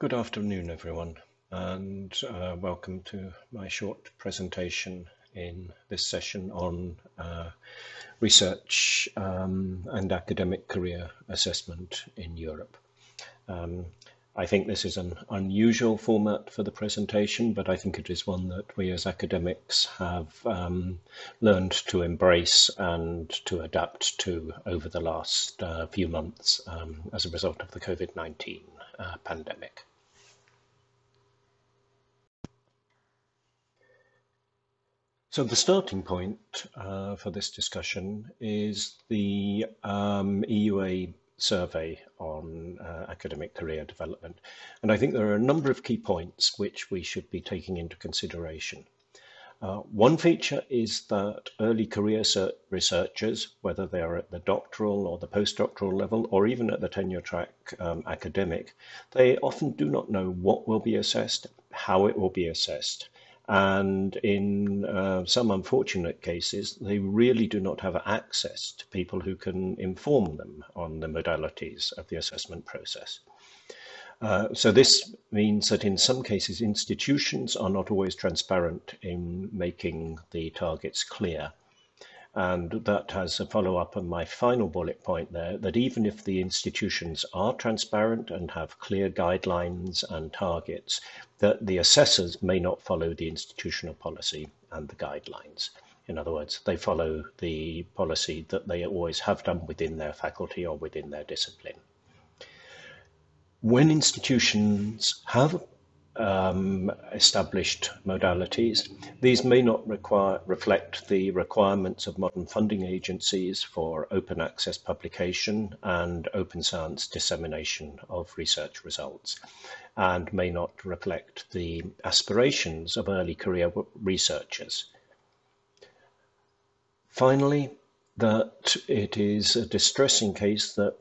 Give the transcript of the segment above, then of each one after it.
Good afternoon, everyone, and welcome to my short presentation in this session on research and academic career assessment in Europe. I think this is an unusual format for the presentation, but I think it is one that we as academics have learned to embrace and to adapt to over the last few months as a result of the COVID-19 pandemic. So the starting point for this discussion is the EUA survey on academic career development. And I think there are a number of key points which we should be taking into consideration. One feature is that early career researchers, whether they are at the doctoral or the postdoctoral level, or even at the tenure track academic, they often do not know what will be assessed, how it will be assessed. And in some unfortunate cases, they really do not have access to people who can inform them on the modalities of the assessment process. So this means that in some cases, institutions are not always transparent in making the targets clear. And that has a follow-up on my final bullet point there, that even if the institutions are transparent and have clear guidelines and targets, that the assessors may not follow the institutional policy and the guidelines. In other words, they follow the policy that they always have done within their faculty or within their discipline. When institutions have established modalities, these may not reflect the requirements of modern funding agencies for open access publication and open science dissemination of research results, and may not reflect the aspirations of early career researchers. Finally, that it is a distressing case that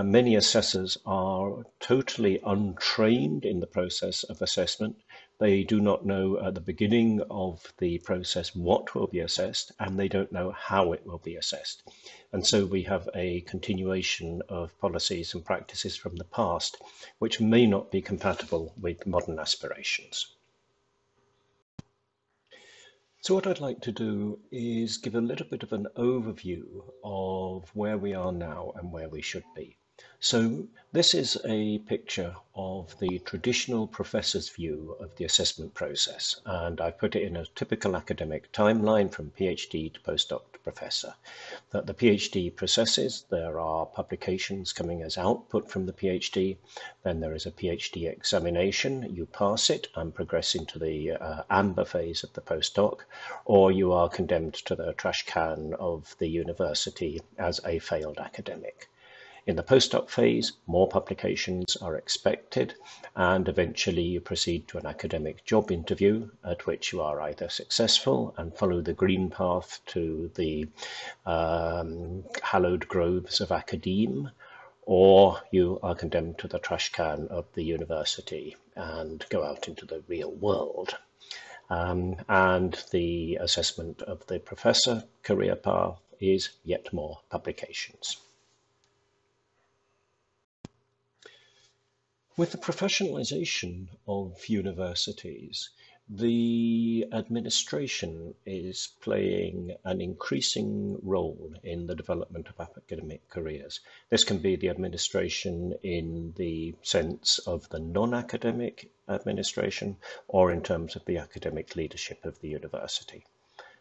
many assessors are totally untrained in the process of assessment. They do not know at the beginning of the process what will be assessed, and they don't know how it will be assessed. And so we have a continuation of policies and practices from the past, which may not be compatible with modern aspirations. So what I'd like to do is give a little bit of an overview of where we are now and where we should be. So this is a picture of the traditional professor's view of the assessment process, and I put it in a typical academic timeline from PhD to postdoc to professor. That the PhD processes, there are publications coming as output from the PhD, then there is a PhD examination, you pass it and progress into the amber phase of the postdoc, or you are condemned to the trash can of the university as a failed academic. In the postdoc phase, more publications are expected, and eventually you proceed to an academic job interview at which you are either successful and follow the green path to the hallowed groves of academe, or you are condemned to the trash can of the university and go out into the real world. And the assessment of the professor career path is yet more publications. With the professionalization of universities, the administration is playing an increasing role in the development of academic careers. This can be the administration in the sense of the non-academic administration, or in terms of the academic leadership of the university.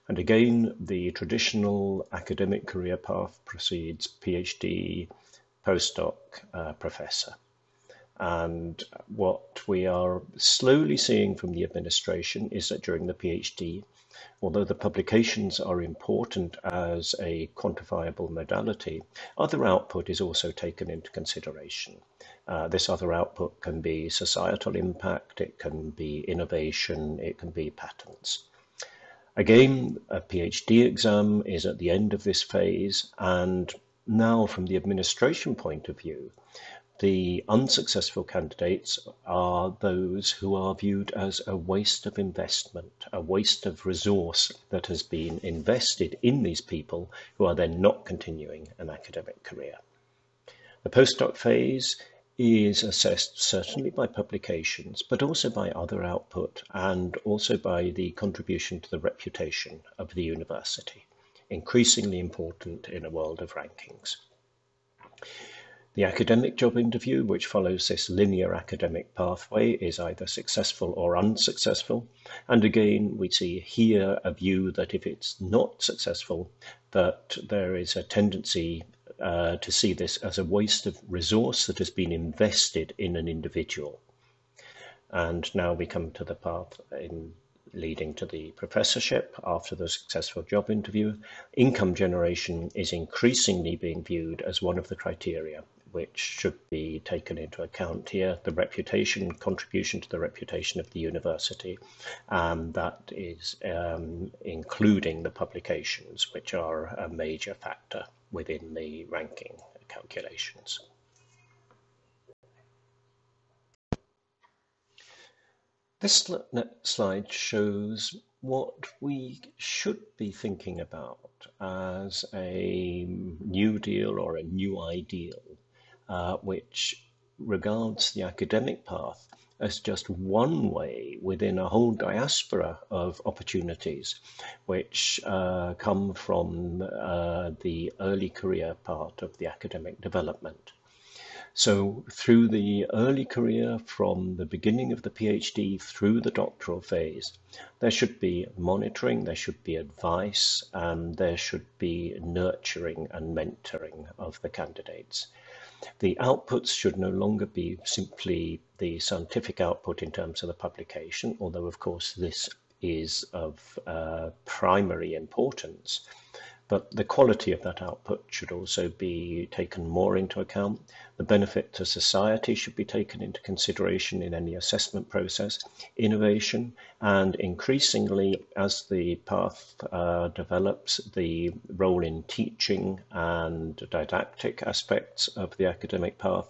And again, the traditional academic career path proceeds PhD, postdoc, professor. And what we are slowly seeing from the administration is that during the PhD, although the publications are important as a quantifiable modality, other output is also taken into consideration. This other output can be societal impact, it can be innovation, it can be patents. Again, a PhD exam is at the end of this phase, and now from the administration point of view, the unsuccessful candidates are those who are viewed as a waste of investment, a waste of resource that has been invested in these people who are then not continuing an academic career. The postdoc phase is assessed certainly by publications, but also by other output and also by the contribution to the reputation of the university, increasingly important in a world of rankings. The academic job interview, which follows this linear academic pathway, is either successful or unsuccessful. And again, we see here a view that if it's not successful, that there is a tendency to see this as a waste of resource that has been invested in an individual. And now we come to the path in leading to the professorship after the successful job interview. Income generation is increasingly being viewed as one of the criteria which should be taken into account here. The reputation, contribution to the reputation of the university, and that is including the publications, which are a major factor within the ranking calculations. This slide shows what we should be thinking about as a new deal or a new ideal, which regards the academic path as just one way within a whole diaspora of opportunities which come from the early career part of the academic development. So through the early career, from the beginning of the PhD through the doctoral phase, there should be monitoring, there should be advice, and there should be nurturing and mentoring of the candidates. The outputs should no longer be simply the scientific output in terms of the publication, although of course this is of primary importance. But the quality of that output should also be taken more into account. The benefit to society should be taken into consideration in any assessment process, innovation, and increasingly as the path develops, the role in teaching and didactic aspects of the academic path,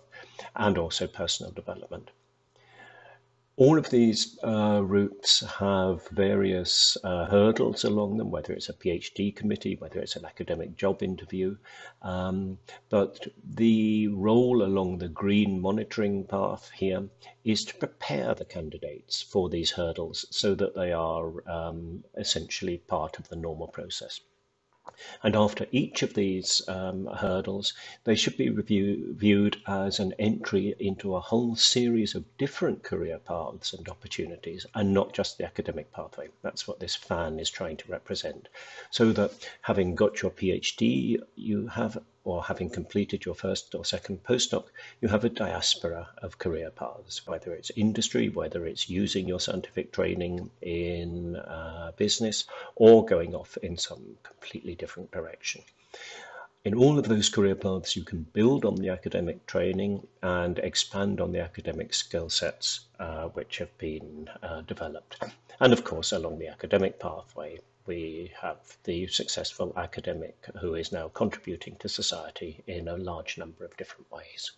and also personal development. All of these routes have various hurdles along them, whether it's a PhD committee, whether it's an academic job interview, but the role along the green monitoring path here is to prepare the candidates for these hurdles so that they are essentially part of the normal process. And after each of these hurdles, they should be viewed as an entry into a whole series of different career paths and opportunities, and not just the academic pathway. That's what this fan is trying to represent. So that having got your PhD, you have, or having completed your first or second postdoc, you have a diaspora of career paths, whether it's industry, whether it's using your scientific training in business, or going off in some completely different direction. In all of those career paths, you can build on the academic training and expand on the academic skill sets which have been developed. And of course, along the academic pathway, we have the successful academic who is now contributing to society in a large number of different ways.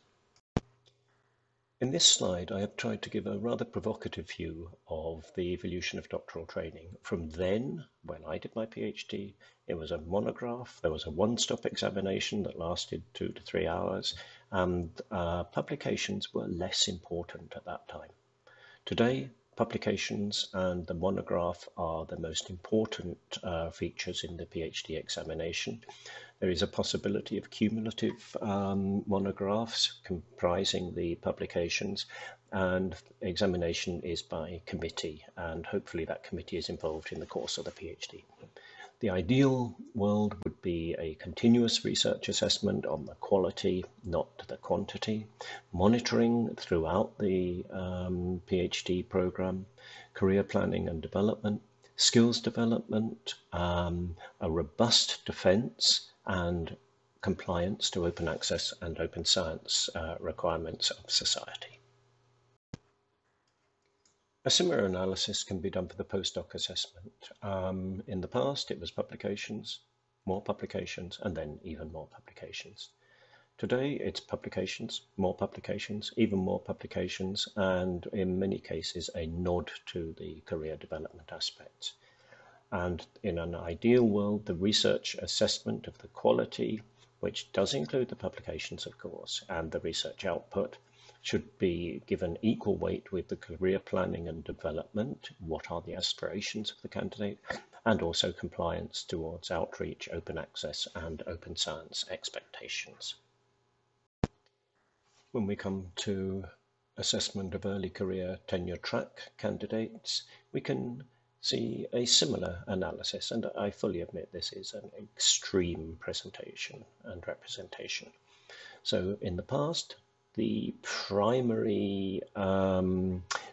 In this slide, I have tried to give a rather provocative view of the evolution of doctoral training. From then, when I did my PhD, it was a monograph, there was a one-stop examination that lasted 2 to 3 hours, and publications were less important at that time. Today, publications and the monograph are the most important features in the PhD examination. There is a possibility of cumulative monographs comprising the publications, and examination is by committee, and hopefully that committee is involved in the course of the PhD. The ideal world would be a continuous research assessment on the quality, not the quantity, monitoring throughout the PhD program, career planning and development, skills development, a robust defense, and compliance to open access and open science requirements of society. A similar analysis can be done for the postdoc assessment. In the past, it was publications, and then even more publications. Today, it's publications, even more publications, and in many cases, a nod to the career development aspects. And in an ideal world, the research assessment of the quality, which does include the publications, of course, and the research output, should be given equal weight with the career planning and development. What are the aspirations of the candidate? And also compliance towards outreach, open access, and open science expectations. When we come to assessment of early career tenure track candidates, we can see a similar analysis, and I fully admit this is an extreme presentation and representation. So in the past, the primary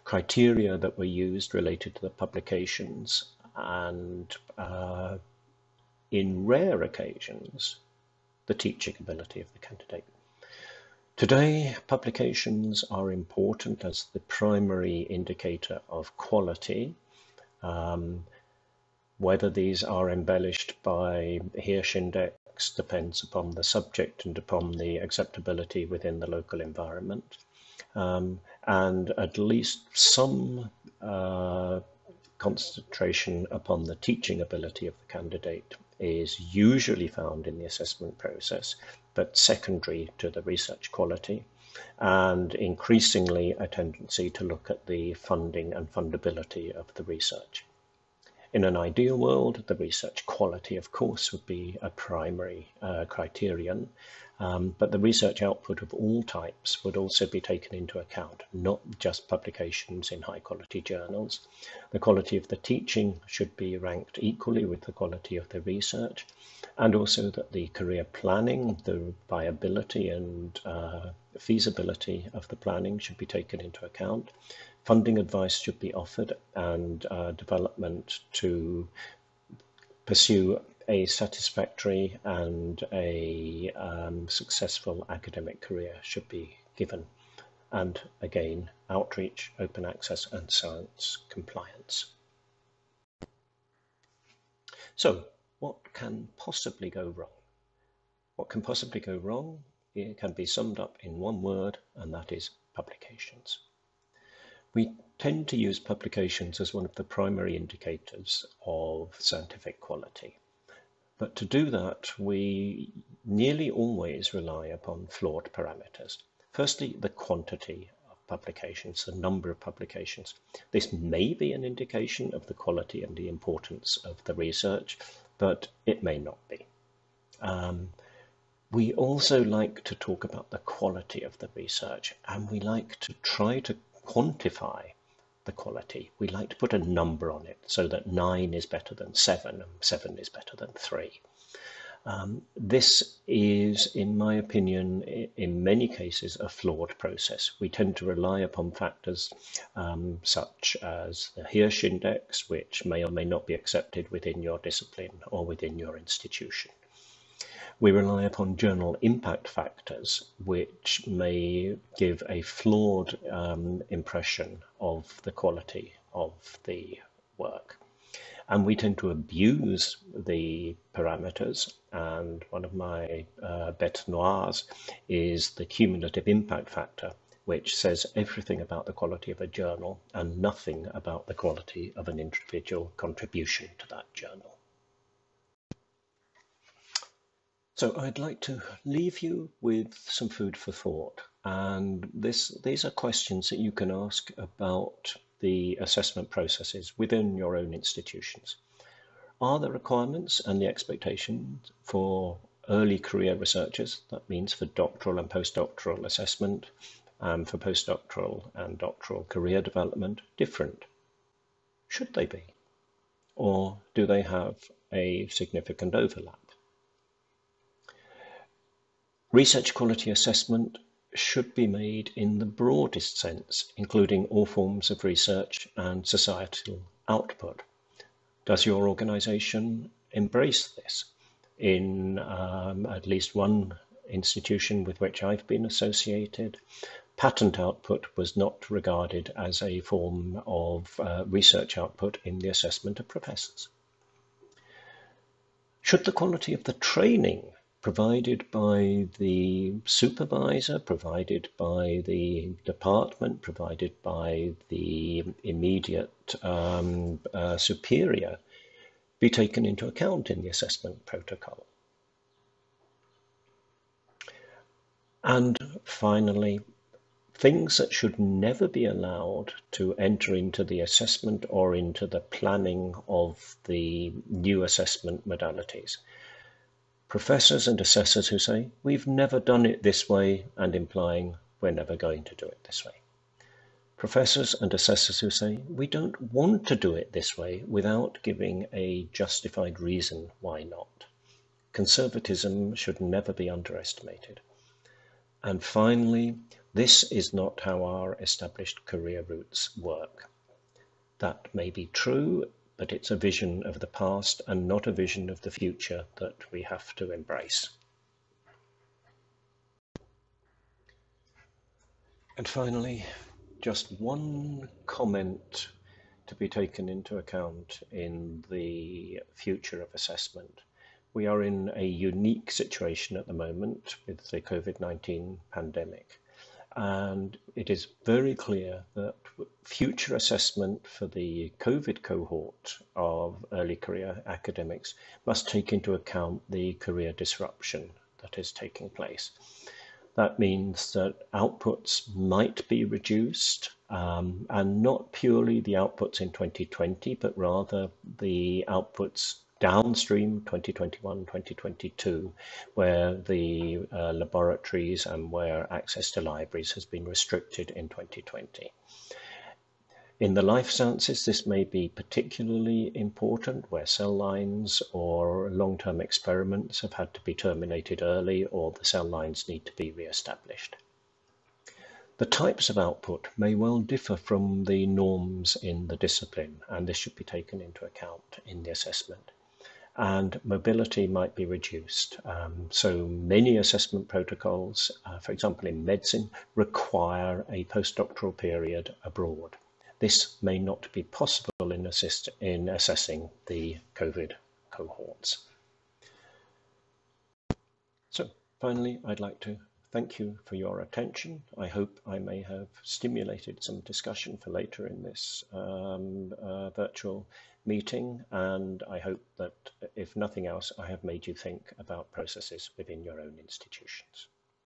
criteria that were used related to the publications, and in rare occasions, the teaching ability of the candidate. Today, publications are important as the primary indicator of quality. Whether these are embellished by Hirsch Index depends upon the subject and upon the acceptability within the local environment. And at least some concentration upon the teaching ability of the candidate is usually found in the assessment process, but secondary to the research quality, and increasingly a tendency to look at the funding and fundability of the research. In an ideal world, the research quality, of course, would be a primary criterion, but the research output of all types would also be taken into account, not just publications in high-quality journals. The quality of the teaching should be ranked equally with the quality of the research, and also that the career planning, the viability and feasibility of the planning should be taken into account. Funding advice should be offered, and development to pursue a satisfactory and a successful academic career should be given. And again, outreach, open access, and science compliance. So, what can possibly go wrong? What can possibly go wrong? It can be summed up in one word, and that is publications. We tend to use publications as one of the primary indicators of scientific quality. But to do that, we nearly always rely upon flawed parameters. Firstly, the quantity of publications, the number of publications. This may be an indication of the quality and the importance of the research, but it may not be. We also like to talk about the quality of the research, and we like to try to quantify the quality. We like to put a number on it so that 9 is better than 7 and 7 is better than 3. This is, in my opinion, in many cases, a flawed process. We tend to rely upon factors such as the Hirsch Index, which may or may not be accepted within your discipline or within your institution. We rely upon journal impact factors, which may give a flawed impression of the quality of the work. And we tend to abuse the parameters, and one of my bêtes noires is the cumulative impact factor, which says everything about the quality of a journal and nothing about the quality of an individual contribution to that journal. So I'd like to leave you with some food for thought, and these are questions that you can ask about the assessment processes within your own institutions. Are the requirements and the expectations for early career researchers, that means for doctoral and postdoctoral assessment, for postdoctoral and doctoral career development, different? Should they be? Or do they have a significant overlap? Research quality assessment should be made in the broadest sense, including all forms of research and societal output. Does your organization embrace this? In at least one institution with which I've been associated, patent output was not regarded as a form of research output in the assessment of professors. Should the quality of the training provided by the supervisor, provided by the department, provided by the immediate superior be taken into account in the assessment protocol? And finally, things that should never be allowed to enter into the assessment or into the planning of the new assessment modalities. Professors and assessors who say, we've never done it this way, and implying we're never going to do it this way. Professors and assessors who say, we don't want to do it this way, without giving a justified reason why not. Conservatism should never be underestimated. And finally, this is not how our established career routes work. That may be true, but it's a vision of the past and not a vision of the future that we have to embrace. And finally, just one comment to be taken into account in the future of assessment. We are in a unique situation at the moment with the COVID-19 pandemic, and it is very clear that future assessment for the COVID cohort of early career academics must take into account the career disruption that is taking place. That means that outputs might be reduced, and not purely the outputs in 2020, but rather the outputs downstream 2021, 2022, where the laboratories and where access to libraries has been restricted in 2020. In the life sciences, this may be particularly important where cell lines or long-term experiments have had to be terminated early, or the cell lines need to be re-established. The types of output may well differ from the norms in the discipline, and this should be taken into account in the assessment. And mobility might be reduced. So many assessment protocols, for example in medicine, require a postdoctoral period abroad. This may not be possible in assessing the COVID cohorts. So finally, I'd like to thank you for your attention. I hope I may have stimulated some discussion for later in this virtual meeting, and I hope that, if nothing else, I have made you think about processes within your own institutions.